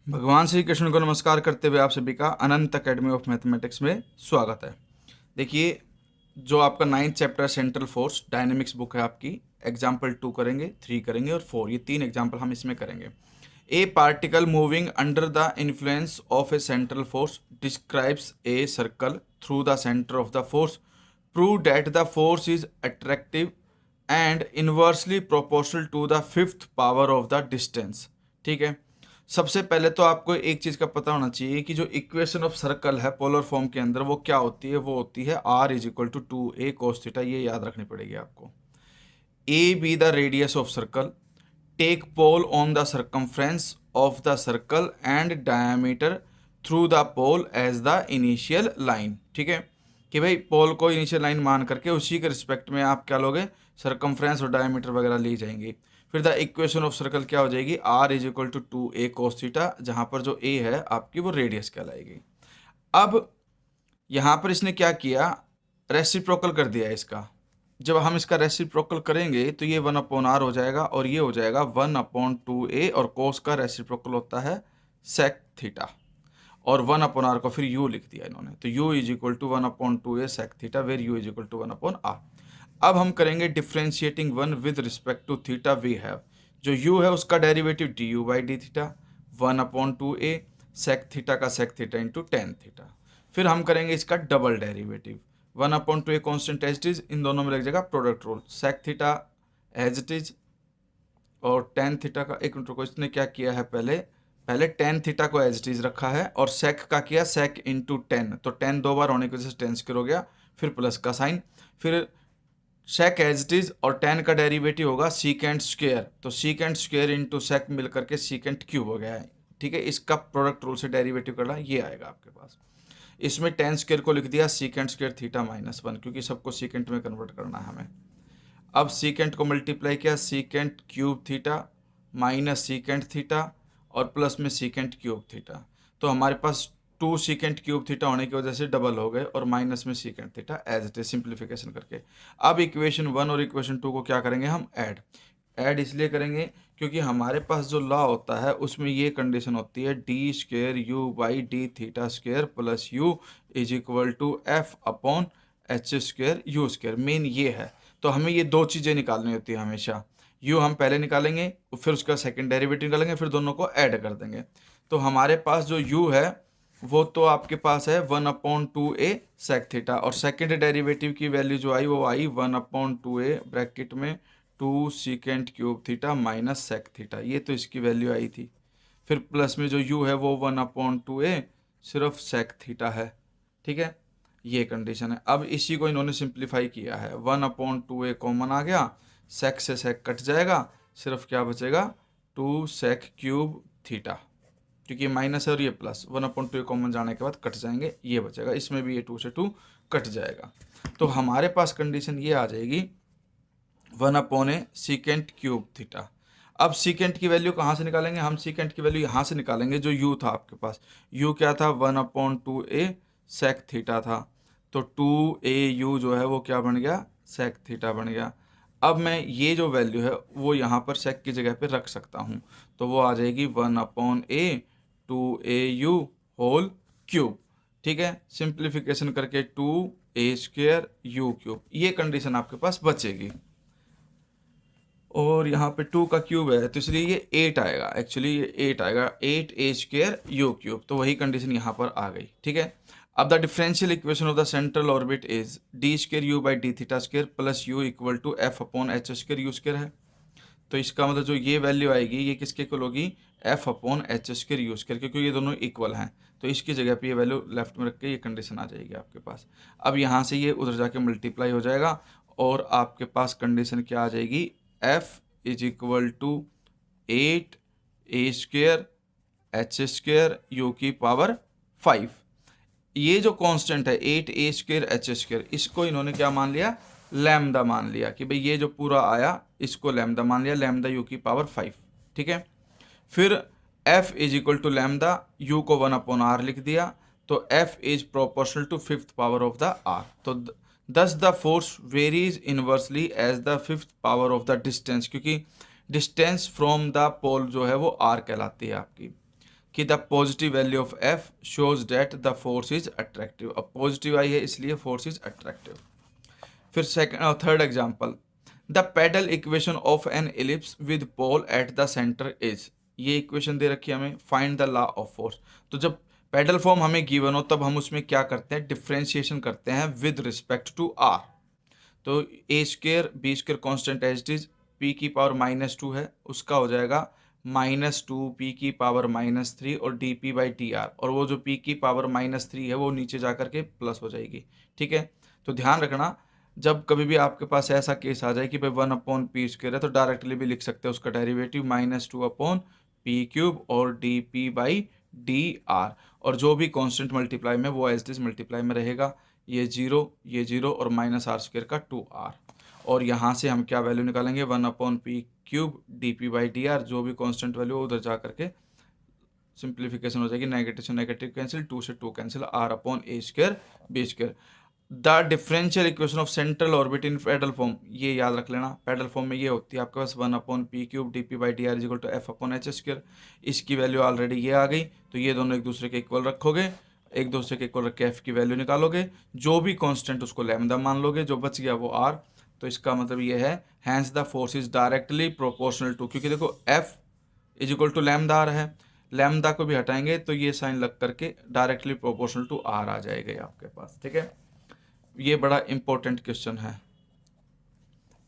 भगवान श्री कृष्ण को नमस्कार करते हुए आप सभी का अनंत अकेडमी ऑफ मैथमेटिक्स में स्वागत है। देखिए, जो आपका 9th chapter central force dynamics book है आपकी, एग्जाम्पल 2 करेंगे, 3 करेंगे और 4, ये 3 एग्जाम्पल हम इसमें करेंगे। A particle moving under the influence of a central force describes a circle through the centre of the force. Prove that the force is attractive and inversely proportional to the fifth power of the distance. ठीक है, सबसे पहले तो आपको एक चीज़ का पता होना चाहिए कि जो इक्वेशन ऑफ सर्कल है पोलर फॉर्म के अंदर वो क्या होती है। वो होती है r is equal to 2a cos theta. ये याद रखनी पड़ेगी आपको। a be the radius of circle, take pole on the circumference of the circle and diameter through the pole as the initial line. ठीक है, कि भाई पोल को इनिशियल लाइन मान करके उसी के रिस्पेक्ट में आप क्या लोगे, सर्कमफ्रेंस और डायमीटर वगैरह ली जाएंगी। फिर द इक्वेशन ऑफ सर्कल क्या हो जाएगी, r is equal to 2a cos theta, जहाँ पर जो a है आपकी वो रेडियस कहलाएगी। अब यहाँ पर इसने क्या किया, रेसिप्रोकल कर दिया है इसका। जब हम इसका रेसिप्रोकल करेंगे तो ये 1/r हो जाएगा और ये हो जाएगा 1/2a, और कोस का रेसिप्रोकल होता है सेक थीटा, और 1/r को फिर u लिख दिया इन्होंने, तो u is equal to 1/2a sec theta, where u is equal to 1/r। अब हम करेंगे differentiating one with respect to theta. We have जो u है उसका derivative du by D theta, 1/2a sec theta का sec theta into tan theta. फिर हम करेंगे इसका double derivative, 1/2a constant as it is, इन दोनों में लग जाएगा product rule, sec theta as it is और टेन थीटा का। एक मिनट को, इसने क्या किया है, पहले टेन थीटा को एज इट इज रखा है और सेक का किया सेक इंटू टेन, तो टेन दो बार होने की वजह से टेन स्क्वायर हो गया, फिर प्लस का साइन, फिर सेक एज इट इज और टेन का डेरिवेटिव होगा सीकेंट स्क्वायर, तो सीकेंट स्क्वायर इंटू सेक मिल करके सीकेंट क्यूब हो गया है। ठीक है, इसका प्रोडक्ट रूल से डेरिवेटिव करना, ये आएगा आपके पास। इसमें टेन स्क्वायर को लिख दिया सीकेंट स्क्वायर थीटा -1, क्योंकि सबको सीकेंट में कन्वर्ट करना है हमें। अब सीकेंट को मल्टीप्लाई किया, secant cube theta minus secant theta और प्लस में सीकेंट क्यूब थीटा, तो हमारे पास 2 सीकेंट क्यूब थीटा होने की वजह से डबल हो गए और माइनस में secant theta as it is, simplification करके। अब इक्वेशन 1 और इक्वेशन 2 को क्या करेंगे हम, ऐड इसलिए करेंगे क्योंकि हमारे पास जो लॉ होता है उसमें ये कंडीशन होती है d square u by D theta square plus u is equal to f upon h square u square. Main ये है, तो हमें ये दो चीज़ें निकालनी होती है हमेशा। u हम पहले निकालेंगे, फिर उसका सेकंड डेरिवेटिव निकालेंगे, फिर दोनों को ऐड कर देंगे। तो हमारे पास जो u है वो तो आपके पास है 1/2a सेक थीटा, और सेकंड डेरिवेटिव की वैल्यू जो आई वो आई 1/2a ब्रैकेट में 2 secant cube theta minus sec theta, ये तो इसकी वैल्यू आई थी। फिर प्लस में जो u है वो 1/2a सिर्फ सेक थीटा है। ठीक है, ये कंडीशन है। अब इसी को इन्होंने सिंप्लीफाई किया है, 1/2a कॉमन आ गया, सेक से सेक कट जाएगा, सिर्फ क्या बचेगा 2 सेक क्यूब थीटा, क्योंकि ये माइनस है और ये प्लस, 1/2a कॉमन जाने के बाद कट जाएंगे, ये बचेगा, इसमें भी ये 2 से 2 कट जाएगा। तो हमारे पास कंडीशन ये आ जाएगी 1/a सीकेंट क्यूब थीटा। अब सीकेंट की वैल्यू कहाँ से निकालेंगे हम, सीकेंट की वैल्यू यहाँ से निकालेंगे, जो u था आपके पास, u क्या था 1/2a सेक थीटा था, तो 2au जो है वो क्या बन गया, सेक थीटा बन गया। अब मैं ये जो वैल्यू है वो यहाँ पर सेक की जगह पे रख सकता हूँ, तो वो आ जाएगी 1/a 2au होल क्यूब। ठीक है, सिंप्लीफिकेशन करके 2a स्क्वेयर u क्यूब, ये कंडीशन आपके पास बचेगी। और यहाँ पे 2 का क्यूब है तो इसलिए ये 8 आएगा, एक्चुअली ये 8 आएगा, 8a स्क्वेयर u क्यूब, तो वही कंडीशन यहाँ पर आ गई। ठीक है, अब the differential equation of the central orbit is d square u by D theta square plus u equal to f upon h square u square है। तो इसका मतलब जो ये वैल्यू आएगी ये किसके इक्वल होगी, F upon h square u square, क्योंकि ये दोनों इक्वल हैं, तो इसकी जगह पे ये वैल्यू लेफ्ट में रख के ये कंडीशन आ जाएगी आपके पास। अब यहाँ से ये उधर जाके मल्टीप्लाई हो जाएगा और आपके पास कंडीशन क्या आ जाएगी, f is equal to 8a square h square u की पावर 5। ये जो कांस्टेंट है 8a स्क्वेयर एच स्क्वेयर, इसको इन्होंने क्या मान लिया, लैम्डा मान लिया, कि भाई ये जो पूरा आया इसको लैम्डा मान लिया, लैम्डा यू की पावर 5। ठीक है, फिर f is equal to lambda, u को 1/r लिख दिया, तो f is proportional to fifth power of the r, तो thus the force varies inversely as the fifth power of the distance, क्योंकि डिस्टेंस फ्रॉम द पोल जो है वो r कहलाती है आपकी। कि the positive value of f shows that the force is attractive. अब पॉजिटिव आई है इसलिए फोर्स इज अट्रैक्टिव। फिर सेकंड और third example, the pedal equation of an ellipse with pole at the centre is. ये इक्वेशन दे रखी है हमें, find the law of force. तो जब पेडल फॉर्म हमें गिवन हो तब हम उसमें क्या करते हैं, डिफ्रेंशिएशन करते हैं विद रिस्पेक्ट टू आर। तो A square B square constant as it is, P की पावर -2 है, उसका हो जाएगा -2 पी की पावर -3 और D p by T R, और वो जो पी की पावर -3 है वो नीचे जा करके प्लस हो जाएगी। ठीक है, तो ध्यान रखना जब कभी भी आपके पास ऐसा केस आ जाए कि भाई 1/p² है तो डायरेक्टली भी लिख सकते हैं उसका डेरिवेटिव -2/p³ और D p by d are, और जो भी कांस्टेंट मल्टीप्लाई में वो एज इट इज मल्टीप्लाई में रहेगा, ये 0 और -r² का 2r, और यहाँ से हम क्या वैल्यू निकालेंगे 1/p³ d p by d are, जो भी कांस्टेंट वैल्यू उधर जा करके सिंप्लीफिकेशन हो जाएगी, नेगेटिव से नेगेटिव कैंसिल, 2 से 2 cancel, r/a² b²। The differential equation of central orbit in pedal form, ये याद रख लेना, पेडल फॉर्म में ये होती है आपके पास 1/p³ d p by d r equal to f/h²। इसकी वैल्यू ऑलरेडी ये आ गई, तो ये दोनों एक दूसरे के इक्वल रखोगे, एक दूसरे के इक्वल रख के एफ की वैल्यू निकालोगे, जो भी कांस्टेंट उसको लैम्डा मान लोगे, जो बच गया वो आर। तो इसका मतलब ये है hence the force is directly proportional to, क्योंकि देखो f is equal to lambda r है, लैम्डा को भी हटाएंगे तो ये साइन लग करके डायरेक्टली प्रोपोर्शनल टू आर आ जाएगा आपके पास। ठीक है, ये बड़ा इंपॉर्टेंट क्वेश्चन है।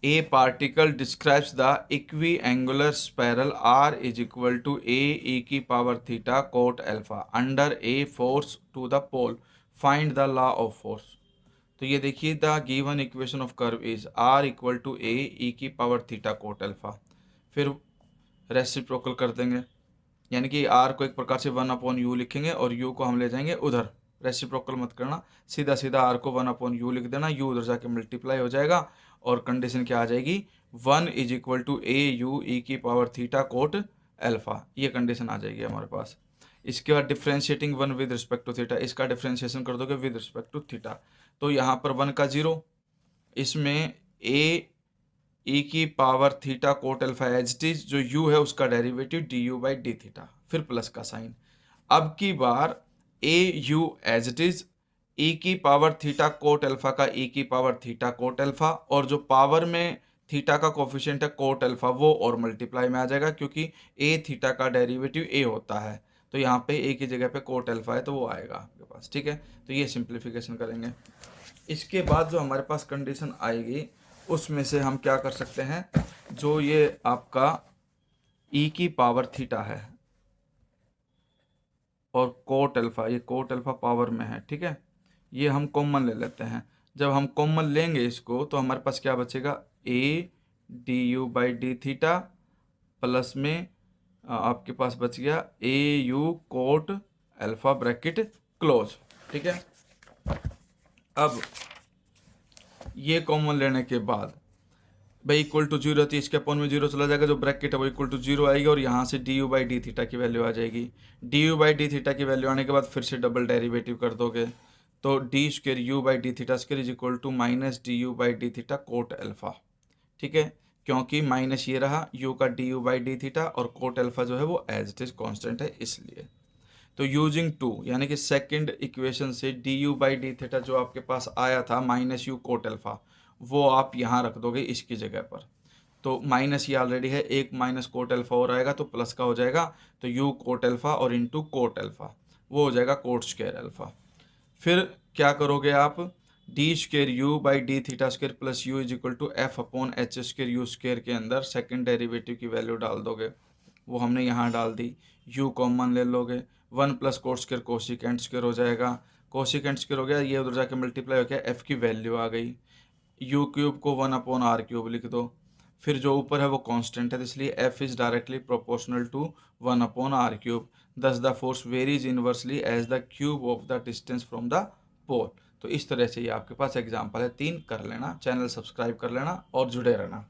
A particle describes the equiangular spiral R is equal to A की power theta cot alpha under a force to the pole, find the law of force. तो ये देखिए, the given equation of curve is R equal to A की power theta cot alpha, फिर reciprocal कर देंगे, यानी कि आर को एक प्रकार से 1/u लिखेंगे और u को हम ले जाएंगे उधर, रेसिप्रोकल मत करना, सीधा सीधा आर को 1/u लिख देना, u उधर जाके मल्टीप्लाई हो जाएगा, और कंडीशन क्या आ जाएगी 1 is equal to au e की पावर थीटा कोट अल्फा, ये कंडीशन आ जाएगी हमारे पास। इसके बाद differentiating 1 with respect to theta, इसका डिफ्रेंशिएशन कर दोगे विद रिस्पेक्ट टू थीटा, तो यहाँ पर 1 का 0, इसमें ए की power theta cot alpha as it is, जो u है उसका derivative du by D theta, फिर प्लस का साइन। अब की बार au as it is, e की पावर थीटा कोट अल्फा का e की पावर थीटा कोट अल्फा, और जो पावर में थीटा का कोफिशिएंट है कोट अल्फा वो और मल्टीप्लाई में आ जाएगा, क्योंकि a थीटा का डेरिवेटिव a होता है, तो यहाँ पे a की जगह पे कोट अल्फा है तो वो आएगा आपके पास। ठीक है, तो ये सिंप्लीफिकेशन करेंगे। इसके बाद जो हमारे पास कंडीशन आएगी उसमें से हम क्या कर सकते हैं, जो ये आपका e की पावर थीटा है और कोट अल्फा, ये कोट अल्फा पावर में है, ठीक है, ये हम कॉमन ले लेते हैं। जब हम कॉमन लेंगे इसको तो हमारे पास क्या बचेगा, A D you by D theta plus में आपके पास बच गया A U cot alpha bracket close. ठीक है, अब ये कॉमन लेने के बाद भाई इक्वल टू 0 थी, इसके अपॉन में 0 चला जाएगा, जो ब्रैकेट है वो इक्वल टू 0 आएगी, और यहाँ से D you by D theta की वैल्यू आ जाएगी। D you by D theta की वैल्यू आने के बाद फिर से डबल डेरिवेटिव कर दोगे, तो d square u by D theta square is equal to minus d you by D theta cot alpha. ठीक है, क्योंकि माइनस ये रहा यू का d you by D theta, और कोट अल्फा जो है वो एज इट इज कॉन्स्टेंट है इसलिए। तो यूजिंग 2 यानी कि सेकेंड इक्वेशन से D you by D theta जो आपके पास आया था माइनस यू कोट अल्फा, वो आप यहाँ रख दोगे इसकी जगह पर। तो माइनस ये ऑलरेडी है, एक माइनस कोट अल्फा और आएगा तो प्लस का हो जाएगा, तो यू कोट अल्फा और इंटू कोट अल्फा, वो हो जाएगा कोट स्क्वायर अल्फा। फिर क्या करोगे आप, d square u by D theta square plus u is equal to f upon h square u square के अंदर सेकंड डेरिवेटिव की वैल्यू डाल दोगे, वो हमने यहाँ डाल दी, यू कॉमन ले लोगे, 1 plus coat square cosecant square हो जाएगा, कोसिकेंट स्क्वायर हो गया, ये उधर जाके मल्टीप्लाई हो गया, एफ की वैल्यू आ गई, यू क्यूब को 1 अपॉन आर क्यूब लिख दो, फिर जो ऊपर है वो कांस्टेंट है, इसलिए F is directly proportional to 1 upon R cube, thus the force varies inversely as the cube of the distance from the pole. तो इस तरह से ये आपके पास एग्जाम्पल है 3, कर लेना, चैनल सब्सक्राइब कर लेना और जुड़े रहना।